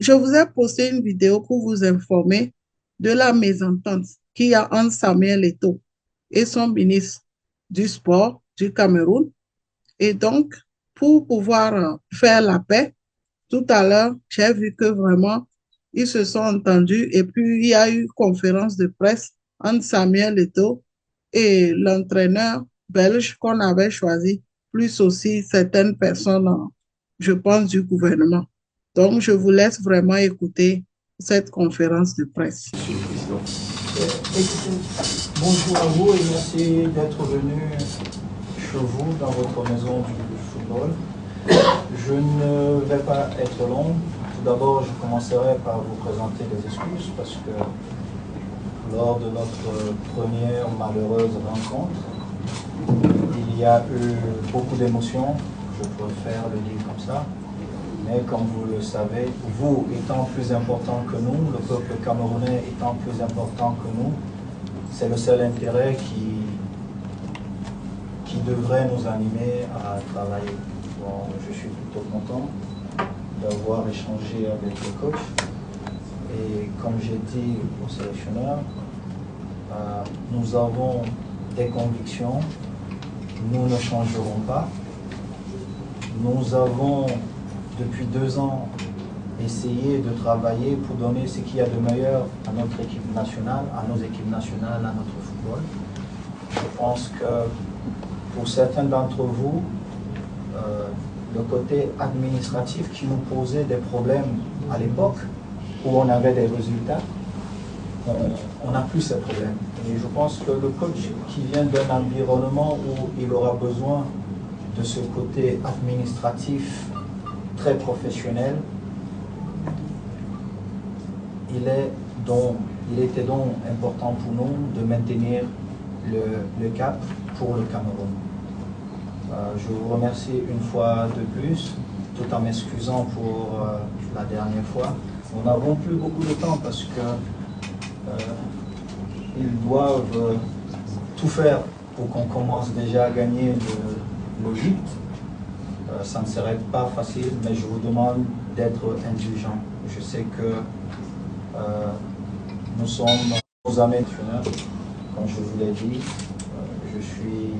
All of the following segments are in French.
je vous ai posté une vidéo pour vous informer de la mésentente qu'il y a entre Samuel Eto'o et son ministre du Sport du Cameroun. Et donc, pour pouvoir faire la paix, tout à l'heure, j'ai vu que vraiment, ils se sont entendus et puis il y a eu conférence de presse entre Samuel Eto'o et l'entraîneur belge qu'on avait choisi, plus aussi certaines personnes, je pense, du gouvernement. Donc, je vous laisse vraiment écouter cette conférence de presse. Monsieur le Président. Bonjour à vous et merci d'être venu chez vous dans votre maison du football. Je ne vais pas être long. Tout d'abord, je commencerai par vous présenter les excuses parce que lors de notre première malheureuse rencontre, il y a eu beaucoup d'émotions, je préfère le dire comme ça. Mais comme vous le savez, vous étant plus important que nous, le peuple camerounais étant plus important que nous, c'est le seul intérêt qui devrait nous animer à travailler. Bon, je suis plutôt content d'avoir échangé avec le coach. Et comme j'ai dit au sélectionneur, nous avons des convictions, nous ne changerons pas. Nous avons depuis 2 ans essayé de travailler pour donner ce qu'il y a de meilleur à notre équipe nationale, à nos équipes nationales, à notre football. Je pense que pour certains d'entre vous, le côté administratif qui nous posait des problèmes à l'époque, où on avait des résultats, on n'a plus ces problèmes. Et je pense que le coach qui vient d'un environnement où il aura besoin de ce côté administratif très professionnel, il était donc important pour nous de maintenir le cap pour le Cameroun. Je vous remercie une fois de plus, tout en m'excusant pour la dernière fois. Nous n'avons plus beaucoup de temps parce que ils doivent tout faire pour qu'on commence déjà à gagner de l'Égypte. Ça ne serait pas facile, mais je vous demande d'être indulgent. Je sais que nous sommes nos amis nationaux, comme je vous l'ai dit. Je suis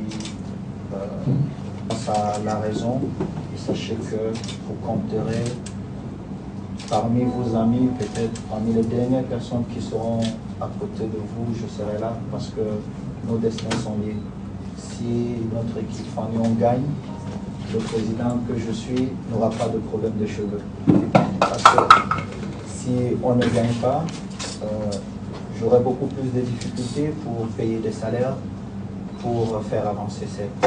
face à la raison et sachez que vous compterez parmi vos amis, peut-être parmi les dernières personnes qui seront à côté de vous, je serai là parce que nos destins sont liés. Si notre équipe Fanion gagne, le président que je suis n'aura pas de problème de cheveux. Parce que si on ne gagne pas, j'aurai beaucoup plus de difficultés pour payer des salaires, pour faire avancer cette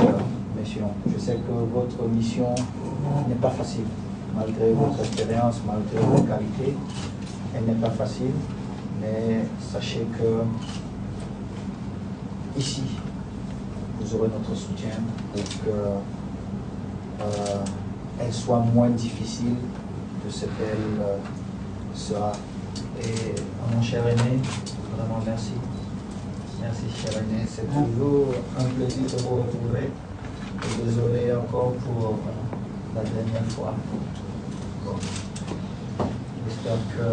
mission. Je sais que votre mission n'est pas facile, malgré votre expérience, malgré vos qualités. Elle n'est pas facile, mais sachez que ici, vous aurez notre soutien pour que elle soit moins difficile de ce qu'elle sera. Et à mon cher aîné, vraiment merci. Merci cher aîné, c'est toujours un plaisir de vous retrouver. Et désolé encore pour la dernière fois. Bon. J'espère que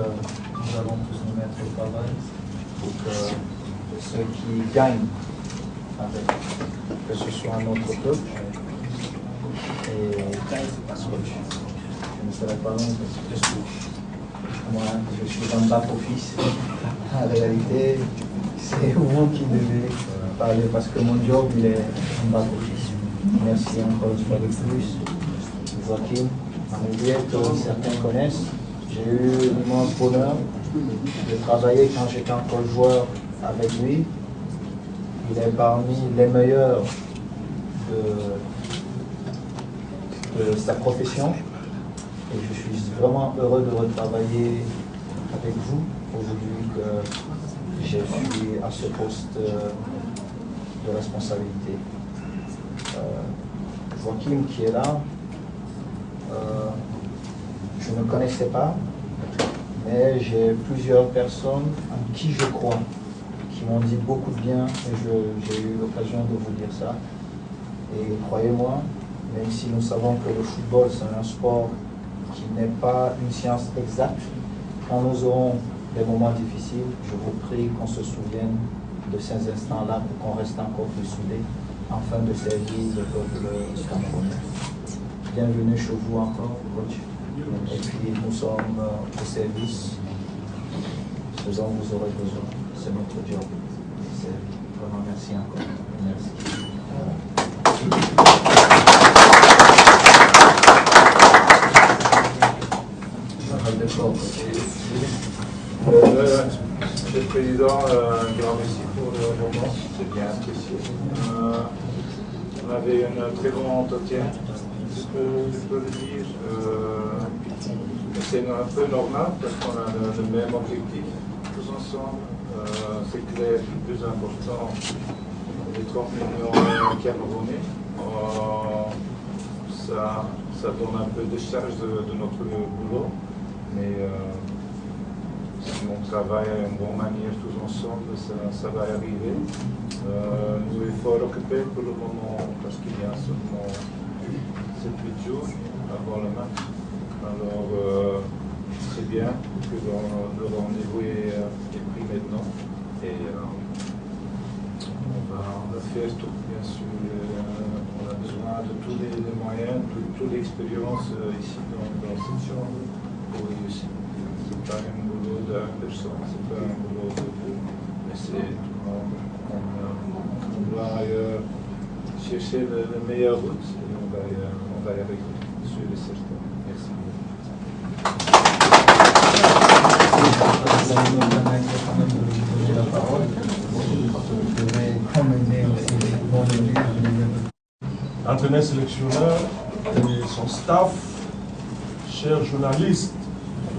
nous allons tous nous mettre au travail pour que ceux qui gagnent avec, que ce soit notre peuple, et je ne serai pas long parce que moi je suis un back-office. En réalité, c'est vous qui devez parler parce que mon job il est un back-office. Merci encore une fois de plus. Joachim, un oublié que certains connaissent. J'ai eu l'immense bonheur de travailler quand j'étais encore joueur avec lui. Il est parmi les meilleurs de sa profession et je suis vraiment heureux de retravailler avec vous aujourd'hui que je suis à ce poste de responsabilité. Joachim qui est là, je ne connaissais pas, mais j'ai plusieurs personnes en qui je crois, qui m'ont dit beaucoup de bien et j'ai eu l'occasion de vous dire ça. Et croyez-moi, même si nous savons que le football c'est un sport qui n'est pas une science exacte, quand nous aurons des moments difficiles, je vous prie qu'on se souvienne de ces instants-là pour qu'on reste encore plus soudés afin de servir le peuple camerounais. Bienvenue chez vous encore, coach. Et puis nous sommes au service, ce dont vous aurez besoin. C'est notre job. Vraiment merci encore. Merci. Monsieur le Président, un grand merci pour le moment, c'est bien apprécié. On avait un très bon entretien, je peux le dire. C'est un peu normal parce qu'on a le même objectif tous ensemble. C'est clair, le plus important, les 30 millions camerounais. Ça donne un peu de charge de notre boulot, mais si on travaille à une bonne manière tous ensemble, ça va arriver. Nous sommes fort occupés pour le moment parce qu'il y a seulement 7-8 jours avant le match. Alors c'est bien que le rendez-vous est pris maintenant et on va faire tout, bien sûr. On a besoin de tous les moyens, de toute l'expérience ici dans cette chambre pour réussir. Ce n'est pas un boulot d'une personne, ce n'est pas un boulot de deux, mais c'est on doit chercher la meilleure route et on va y arriver, sûr et certain. Merci. Entraîneur sélectionneur et son staff, chers journalistes,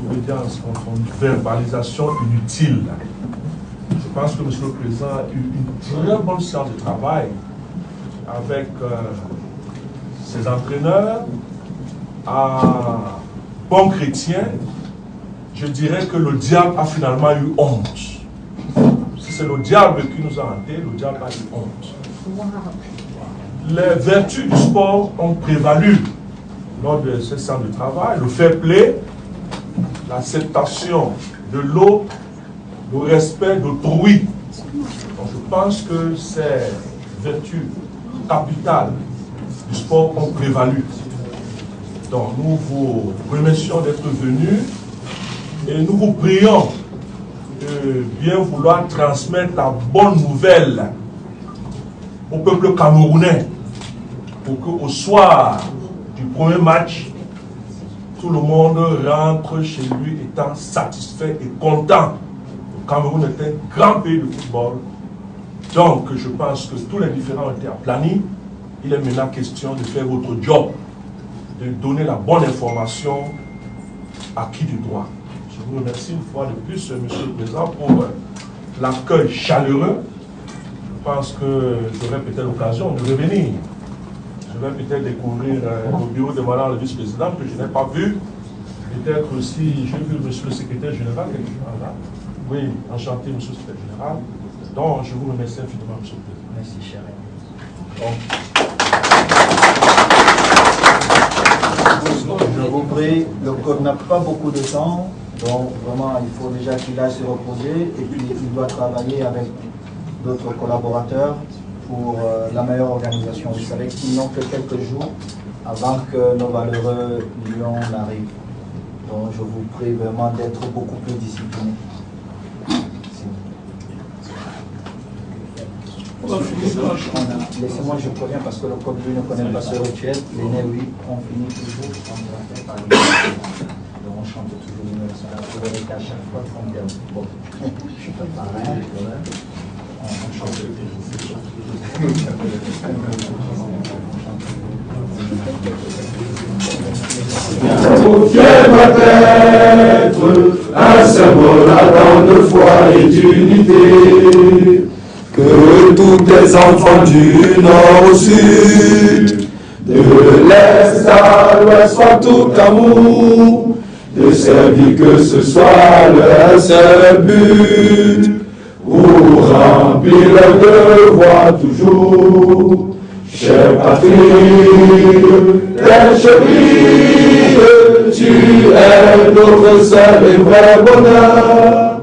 obédience contre une verbalisation inutile. Je pense que M. le Président a eu une très bonne séance de travail avec ses entraîneurs. À bon chrétien, je dirais que le diable a finalement eu honte. Si c'est le diable qui nous a hantés, le diable a eu honte. Les vertus du sport ont prévalu lors de ce séance de travail, le fair play, l'acceptation de l'autre, le respect d'autrui. Donc je pense que ces vertus capitales du sport ont prévalu. Donc nous vous remercions d'être venus et nous vous prions de bien vouloir transmettre la bonne nouvelle au peuple camerounais pour qu'au soir du premier match, tout le monde rentre chez lui étant satisfait et content. Le Cameroun est un grand pays de football. Donc, je pense que tous les différends ont été aplanis. Il est maintenant question de faire votre job, de donner la bonne information à qui du droit. Je vous remercie une fois de plus, Monsieur le Président, pour l'accueil chaleureux. Je pense que j'aurai peut-être l'occasion de revenir. Je vais peut-être découvrir le bureau de Madame le vice-président que je n'ai pas vu. Peut-être aussi, j'ai vu Monsieur le secrétaire général quelque chose là. Oui, enchanté, Monsieur le secrétaire général. Donc, je vous remercie infiniment, Monsieur le Président. Merci, cher ami. Je vous prie, le code n'a pas beaucoup de temps, donc vraiment, il faut déjà qu'il aille se reposer et puis il doit travailler avec d'autres collaborateurs pour la meilleure organisation. Vous savez qu'ils n'ont que quelques jours avant que nos valeureux lions n'arrivent. Donc je vous prie vraiment d'être beaucoup plus disciplinés. Laissez-moi, je préviens parce que le code lui ne connaît pas ce rituel. Les nez, oui, on finit toujours par donc on chante toujours l'hymne national. Vous verrez qu'à chaque fois qu'on dit bon, je peux pas rien, on chante Fier doit être un symbole ardent de foi et d'unité. Que tous les enfants du nord au sud, de l'est à l'ouest, soient tout amour, de servir que ce soit leur seul but, pour remplir leur devoir toujours. Chère patrie, telle chérie, tu es notre seul et vrai bonheur,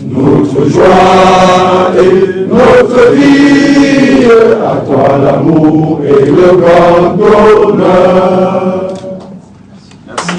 notre joie et notre vie, à toi l'amour et le grand bonheur. Merci.